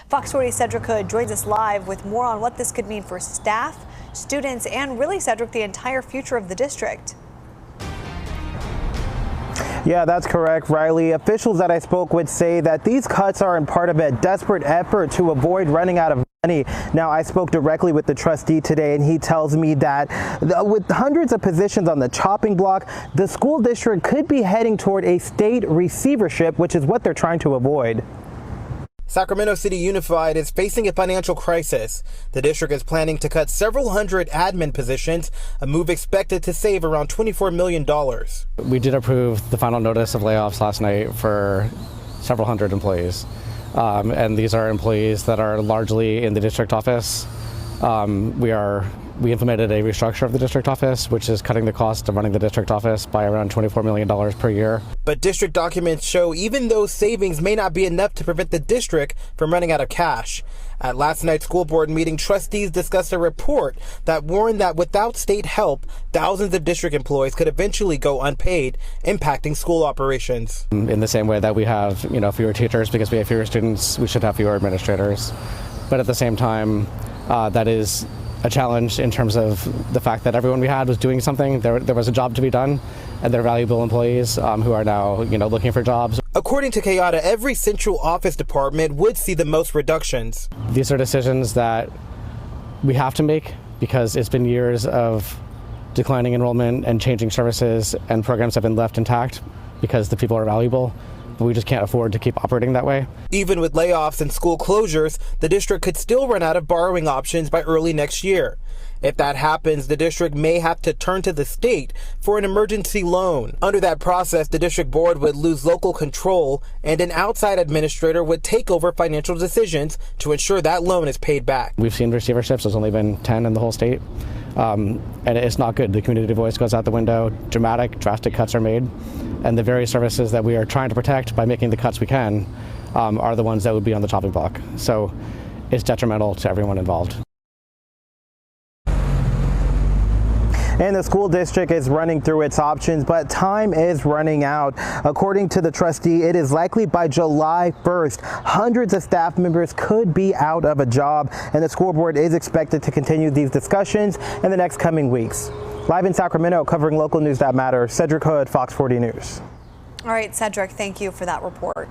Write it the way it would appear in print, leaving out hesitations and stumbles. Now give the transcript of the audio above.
Fox 40's Cedric Hood joins us live with more on what this could mean for staff, students, and really, Cedric, the entire future of the district. Yeah, that's correct, Riley. Officials that I spoke with say that these cuts are in part of a desperate effort to avoid running out of money. Now, I spoke directly with the trustee today, and he tells me that with hundreds of positions on the chopping block, the school district could be heading toward a state receivership, which is what they're trying to avoid. Sacramento City Unified is facing a financial crisis. The district is planning to cut several hundred admin positions, a move expected to save around $24 million. We did approve the final notice of layoffs last night for several hundred employees. And these are employees that are largely in the district office. We implemented a restructure of the district office, which is cutting the cost of running the district office by around $24 million per year. But district documents show even those savings may not be enough to prevent the district from running out of cash. At last night's school board meeting, trustees discussed a report that warned that without state help, thousands of district employees could eventually go unpaid, impacting school operations. In the same way that we have, fewer teachers because we have fewer students, we should have fewer administrators. But at the same time, that is a challenge in terms of the fact that everyone we had was doing something. There was a job to be done, and they're valuable employees who are now, looking for jobs. According to Kayada, every central office department would see the most reductions. These are decisions that we have to make because it's been years of declining enrollment and changing services, and programs have been left intact because the people are valuable. But we just can't afford to keep operating that way. Even with layoffs and school closures, the district could still run out of borrowing options by early next year. If that happens, the district may have to turn to the state for an emergency loan. Under that process, the district board would lose local control, and an outside administrator would take over financial decisions to ensure that loan is paid back. We've seen receiverships. There's only been 10 in the whole state. And it's not good. The community voice goes out the window. Drastic cuts are made. And the very services that we are trying to protect by making the cuts we can are the ones that would be on the chopping block. So it's detrimental to everyone involved. And the school district is running through its options, but time is running out. According to the trustee, it is likely by July 1st, hundreds of staff members could be out of a job, and the school board is expected to continue these discussions in the next coming weeks. Live in Sacramento, covering local news that matters, Cedric Hood, Fox 40 News. All right, Cedric, thank you for that report.